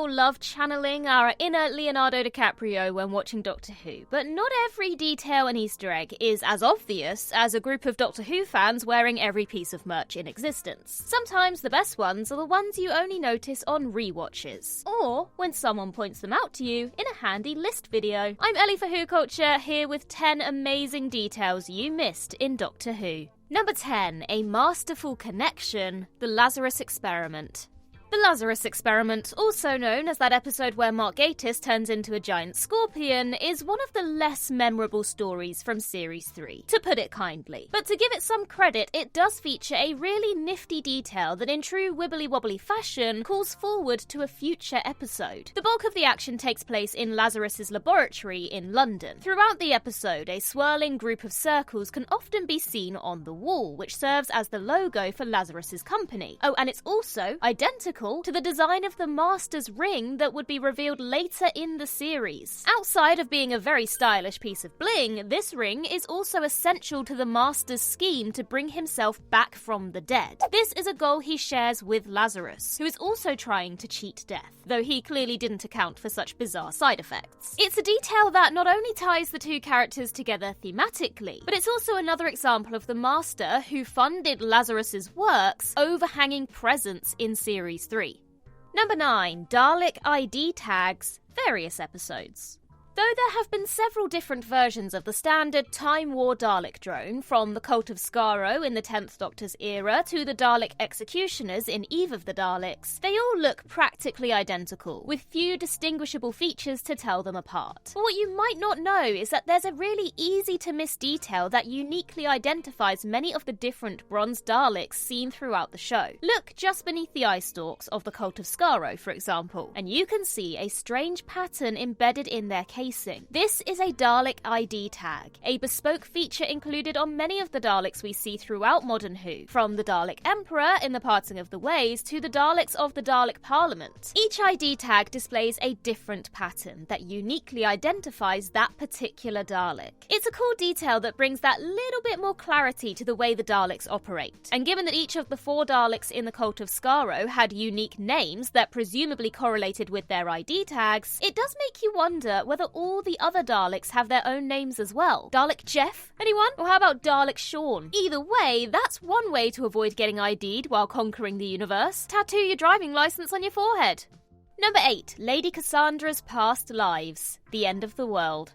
all love channeling our inner Leonardo DiCaprio when watching Doctor Who, but not every detail and Easter egg is as obvious as a group of Doctor Who fans wearing every piece of merch in existence. Sometimes the best ones are the ones you only notice on rewatches, or when someone points them out to you in a handy list video. I'm Ellie for Who Culture, here with 10 amazing details you missed in Doctor Who. Number 10, a masterful connection, the Lazarus Experiment. The Lazarus Experiment, also known as that episode where Mark Gatiss turns into a giant scorpion, is one of the less memorable stories from Series 3, to put it kindly. But to give it some credit, it does feature a really nifty detail that in true wibbly-wobbly fashion calls forward to a future episode. The bulk of the action takes place in Lazarus's laboratory in London. Throughout the episode, a swirling group of circles can often be seen on the wall, which serves as the logo for Lazarus's company. Oh, and it's also identical to the design of the Master's ring that would be revealed later in the series. Outside of being a very stylish piece of bling, this ring is also essential to the Master's scheme to bring himself back from the dead. This is a goal he shares with Lazarus, who is also trying to cheat death, though he clearly didn't account for such bizarre side effects. It's a detail that not only ties the two characters together thematically, but it's also another example of the Master who funded Lazarus's works overhanging presence in Series 3. Number 9. Dalek ID tags, various episodes. Though there have been several different versions of the standard Time War Dalek drone, from the Cult of Skaro in the 10th Doctor's era to the Dalek Executioners in Eve of the Daleks, they all look practically identical, with few distinguishable features to tell them apart. But what you might not know is that there's a really easy-to-miss detail that uniquely identifies many of the different bronze Daleks seen throughout the show. Look just beneath the eye stalks of the Cult of Skaro, for example, and you can see a strange pattern embedded in their casing. This is a Dalek ID tag, a bespoke feature included on many of the Daleks we see throughout modern Who, from the Dalek Emperor in The Parting of the Ways to the Daleks of the Dalek Parliament. Each ID tag displays a different pattern that uniquely identifies that particular Dalek. It's a cool detail that brings that little bit more clarity to the way the Daleks operate. And given that each of the 4 Daleks in the Cult of Skaro had unique names that presumably correlated with their ID tags, it does make you wonder whether all the other Daleks have their own names as well. Dalek Jeff? Anyone? Or how about Dalek Sean? Either way, that's one way to avoid getting ID'd while conquering the universe. Tattoo your driving license on your forehead. Number 8. Lady Cassandra's Past Lives. The End of the World.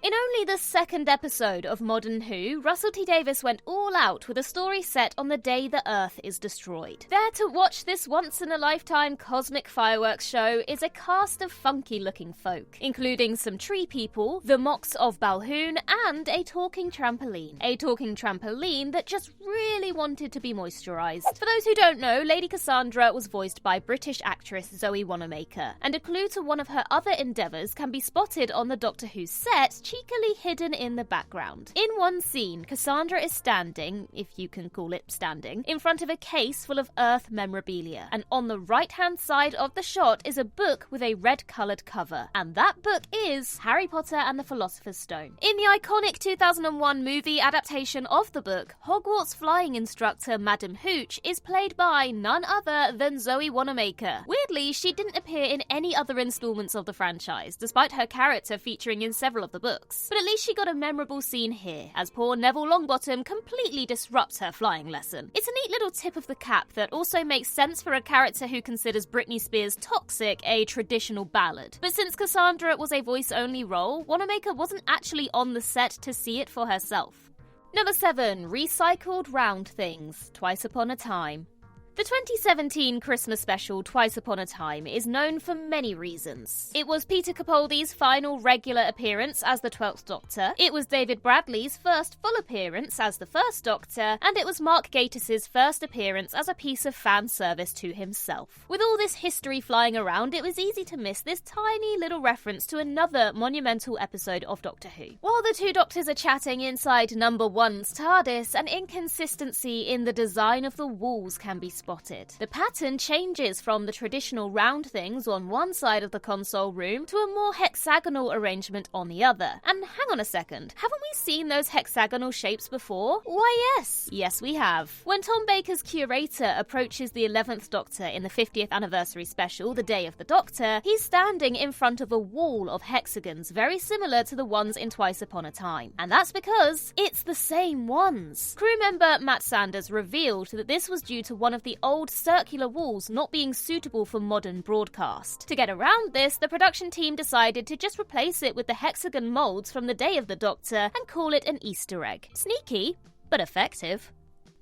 In only the 2nd episode of Modern Who, Russell T Davies went all out with a story set on the day the Earth is destroyed. There to watch this once-in-a-lifetime cosmic fireworks show is a cast of funky-looking folk, including some tree people, the Mox of Balhoun, and a talking trampoline. A talking trampoline that just really wanted to be moisturised. For those who don't know, Lady Cassandra was voiced by British actress Zoe Wanamaker, and a clue to one of her other endeavours can be spotted on the Doctor Who set, cheekily hidden in the background. In one scene, Cassandra is standing, if you can call it standing, in front of a case full of Earth memorabilia, and on the right-hand side of the shot is a book with a red-coloured cover, and that book is Harry Potter and the Philosopher's Stone. In the iconic 2001 movie adaptation of the book, Hogwarts flying instructor Madam Hooch is played by none other than Zoe Wanamaker. Weirdly, she didn't appear in any other installments of the franchise, despite her character featuring in several of the books. But at least she got a memorable scene here, as poor Neville Longbottom completely disrupts her flying lesson. It's a neat little tip of the cap that also makes sense for a character who considers Britney Spears' Toxic a traditional ballad. But since Cassandra was a voice-only role, Wanamaker wasn't actually on the set to see it for herself. Number 7. Recycled round things, Twice Upon a Time. The 2017 Christmas special Twice Upon a Time is known for many reasons. It was Peter Capaldi's final regular appearance as the 12th Doctor, it was David Bradley's first full appearance as the First Doctor, and it was Mark Gatiss's first appearance as a piece of fan service to himself. With all this history flying around, it was easy to miss this tiny little reference to another monumental episode of Doctor Who. While the two Doctors are chatting inside Number 1's TARDIS, an inconsistency in the design of the walls can be spotted. spotted. The pattern changes from the traditional round things on one side of the console room to a more hexagonal arrangement on the other. And hang on a second, haven't we seen those hexagonal shapes before? Why yes! Yes we have. When Tom Baker's curator approaches the 11th Doctor in the 50th anniversary special, The Day of the Doctor, he's standing in front of a wall of hexagons very similar to the ones in Twice Upon a Time. And that's because it's the same ones. Crew member Matt Sanders revealed that this was due to one of the old circular walls not being suitable for modern broadcast. To get around this, the production team decided to just replace it with the hexagon molds from The Day of the Doctor and call it an Easter egg. Sneaky, but effective.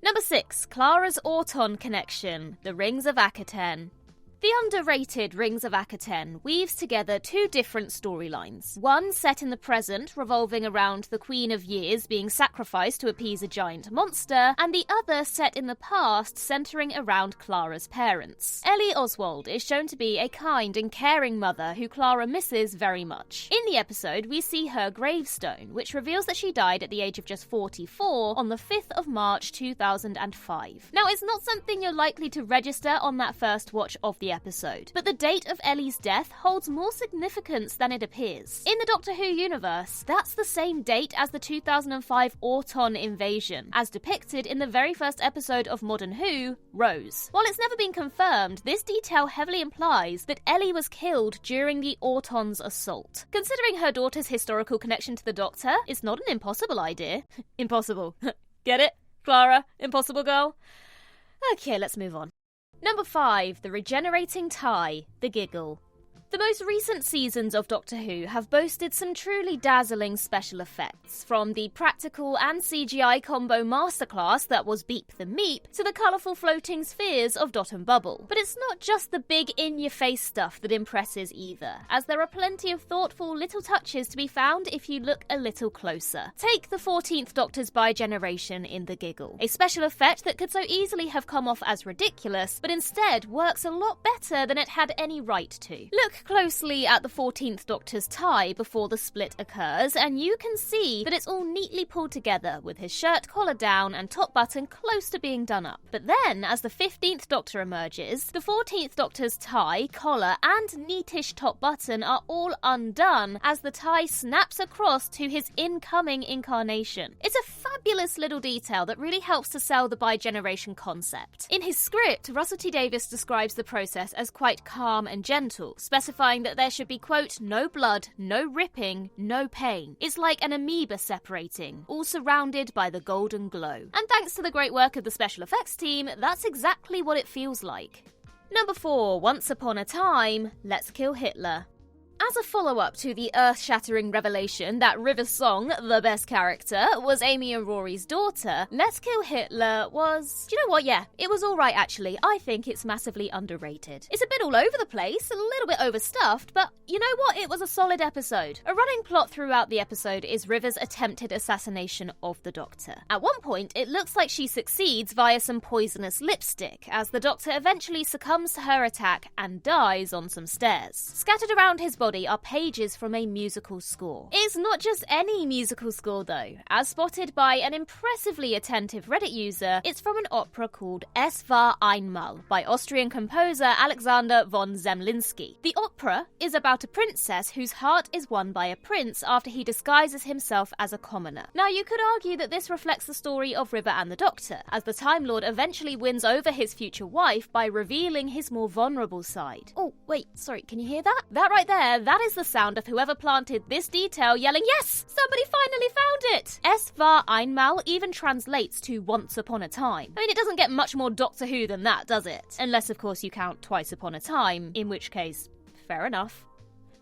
Number 6. Clara's Uton connection, the Rings of Akaten. The underrated Rings of Akaten weaves together two different storylines. One set in the present, revolving around the Queen of Years being sacrificed to appease a giant monster, and the other set in the past, centering around Clara's parents. Ellie Oswald is shown to be a kind and caring mother who Clara misses very much. In the episode, we see her gravestone, which reveals that she died at the age of just 44 on the 5th of March 2005. Now, it's not something you're likely to register on that first watch of the episode, but the date of Ellie's death holds more significance than it appears. In the Doctor Who universe, that's the same date as the 2005 Uton invasion, as depicted in the very first episode of Modern Who, Rose. While it's never been confirmed, this detail heavily implies that Ellie was killed during the Uton's assault. Considering her daughter's historical connection to the Doctor, it's not an impossible idea. Impossible. Get it? Clara? Impossible girl? Okay, let's move on. Number 5. The Regenerating Tie, the Giggle. The most recent seasons of Doctor Who have boasted some truly dazzling special effects, from the practical and CGI combo masterclass that was Beep the Meep to the colourful floating spheres of Dot and Bubble. But it's not just the big in-your-face stuff that impresses either, as there are plenty of thoughtful little touches to be found if you look a little closer. Take the 14th Doctor's bi-generation in The Giggle, a special effect that could so easily have come off as ridiculous, but instead works a lot better than it had any right to. Look closely at the 14th Doctor's tie before the split occurs, and you can see that it's all neatly pulled together, with his shirt collar down and top button close to being done up. But then, as the 15th Doctor emerges, the 14th Doctor's tie, collar, and neatish top button are all undone as the tie snaps across to his incoming incarnation. It's a fabulous little detail that really helps to sell the bi-generation concept. In his script, Russell T Davies describes the process as quite calm and gentle, specifying that there should be, quote, no blood, no ripping, no pain. It's like an amoeba separating, all surrounded by the golden glow. And thanks to the great work of the special effects team, that's exactly what it feels like. Number 4. Once Upon a Time, Let's Kill Hitler. As a follow-up to the earth-shattering revelation that River's song, The Best Character, was Amy and Rory's daughter, Let's Kill Hitler was... Do you know what? Yeah, it was alright actually. I think it's massively underrated. It's a bit all over the place, a little bit overstuffed, but you know what? It was a solid episode. A running plot throughout the episode is River's attempted assassination of the Doctor. At one point, it looks like she succeeds via some poisonous lipstick, as the Doctor eventually succumbs to her attack and dies on some stairs. Scattered around his body are pages from a musical score. It's not just any musical score though. As spotted by an impressively attentive Reddit user, it's from an opera called Es war einmal by Austrian composer Alexander von Zemlinsky. The opera is about a princess whose heart is won by a prince after he disguises himself as a commoner. Now you could argue that this reflects the story of River and the Doctor, as the Time Lord eventually wins over his future wife by revealing his more vulnerable side. Oh wait, sorry, can you hear that? That right there, that is the sound of whoever planted this detail yelling, yes, somebody finally found it! Es war einmal even translates to once upon a time. I mean, it doesn't get much more Doctor Who than that, does it? Unless, of course, you count Twice Upon a Time, in which case, fair enough.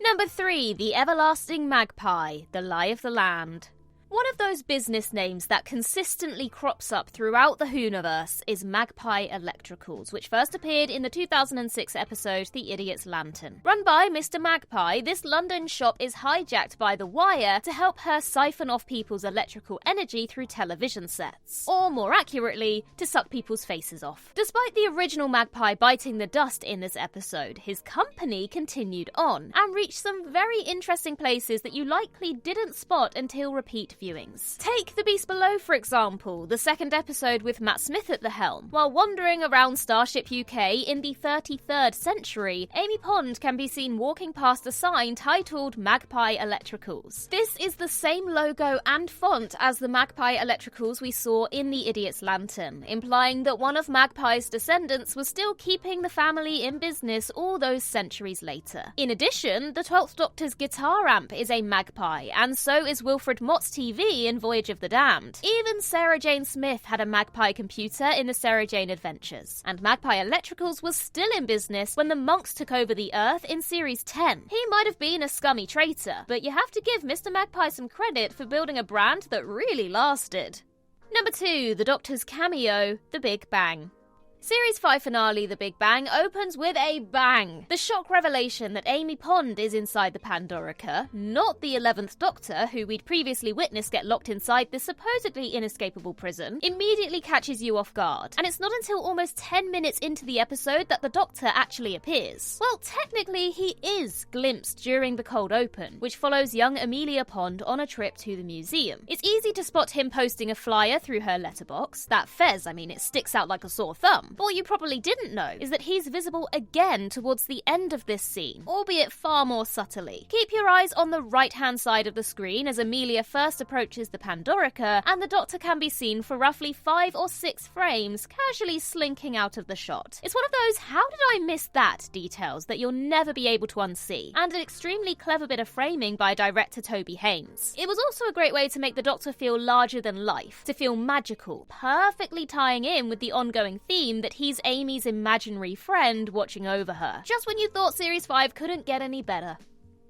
Number 3, The Everlasting Magpie, The Lie of the Land. One of those business names that consistently crops up throughout the Whoniverse is Magpie Electricals, which first appeared in the 2006 episode The Idiot's Lantern. Run by Mr. Magpie, this London shop is hijacked by The Wire to help her siphon off people's electrical energy through television sets. Or more accurately, to suck people's faces off. Despite the original Magpie biting the dust in this episode, his company continued on and reached some very interesting places that you likely didn't spot until repeat viewing. viewings. Take The Beast Below, for example, the second episode with Matt Smith at the helm. While wandering around Starship UK in the 33rd century, Amy Pond can be seen walking past a sign titled Magpie Electricals. This is the same logo and font as the Magpie Electricals we saw in The Idiot's Lantern, implying that one of Magpie's descendants was still keeping the family in business all those centuries later. In addition, the 12th Doctor's guitar amp is a magpie, and so is Wilfred Mott's TV in Voyage of the Damned. Even Sarah Jane Smith had a magpie computer in the Sarah Jane Adventures, and Magpie Electricals was still in business when the monks took over the Earth in Series 10. He might have been a scummy traitor, but you have to give Mr. Magpie some credit for building a brand that really lasted. Number 2, the Doctor's cameo, The Big Bang. Series 5 finale The Big Bang opens with a bang. The shock revelation that Amy Pond is inside the Pandorica, not the 11th Doctor, who we'd previously witnessed get locked inside this supposedly inescapable prison, immediately catches you off guard. And it's not until almost 10 minutes into the episode that the Doctor actually appears. Well, technically he is glimpsed during the cold open, which follows young Amelia Pond on a trip to the museum. It's easy to spot him posting a flyer through her letterbox. That fez, it sticks out like a sore thumb. But what you probably didn't know is that he's visible again towards the end of this scene, albeit far more subtly. Keep your eyes on the right-hand side of the screen as Amelia first approaches the Pandorica, and the Doctor can be seen for roughly 5 or 6 frames, casually slinking out of the shot. It's one of those "how did I miss that" details that you'll never be able to unsee, and an extremely clever bit of framing by director Toby Haynes. It was also a great way to make the Doctor feel larger than life, to feel magical, perfectly tying in with the ongoing theme that he's Amy's imaginary friend watching over her. Just when you thought Series 5 couldn't get any better.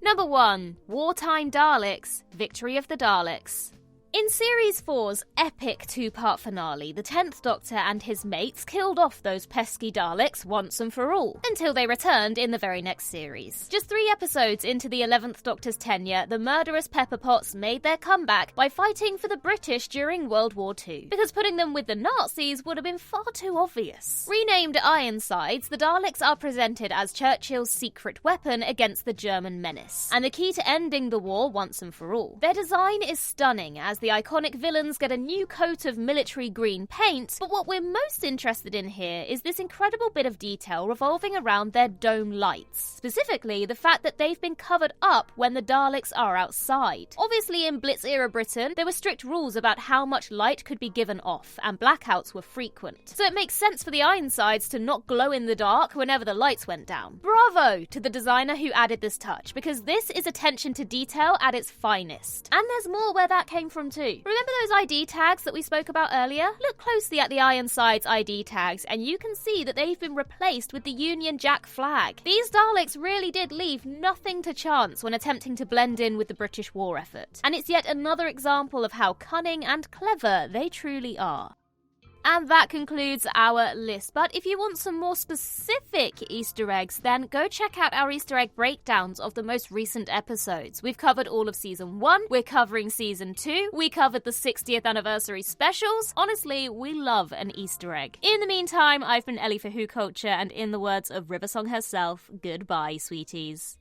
Number 1, Wartime Daleks, Victory of the Daleks. In Series 4's epic 2-part finale, the 10th Doctor and his mates killed off those pesky Daleks once and for all, until they returned in the very next series. Just 3 episodes into the 11th Doctor's tenure, the murderous Pepperpots made their comeback by fighting for the British during World War II, because putting them with the Nazis would have been far too obvious. Renamed Ironsides, the Daleks are presented as Churchill's secret weapon against the German menace, and the key to ending the war once and for all. Their design is stunning, as the iconic villains get a new coat of military green paint, but what we're most interested in here is this incredible bit of detail revolving around their dome lights. Specifically, the fact that they've been covered up when the Daleks are outside. Obviously, in Blitz-era Britain, there were strict rules about how much light could be given off, and blackouts were frequent. So it makes sense for the Ironsides to not glow in the dark whenever the lights went down. Bravo to the designer who added this touch, because this is attention to detail at its finest. And there's more where that came from too. Remember those ID tags that we spoke about earlier? Look closely at the Ironsides ID tags and you can see that they've been replaced with the Union Jack flag. These Daleks really did leave nothing to chance when attempting to blend in with the British war effort. And it's yet another example of how cunning and clever they truly are. And that concludes our list. But if you want some more specific Easter eggs, then go check out our Easter egg breakdowns of the most recent episodes. We've covered all of Season 1, we're covering Season 2, we covered the 60th anniversary specials. Honestly, we love an Easter egg. In the meantime, I've been Ellie for Who Culture, and in the words of Riversong herself, goodbye, sweeties.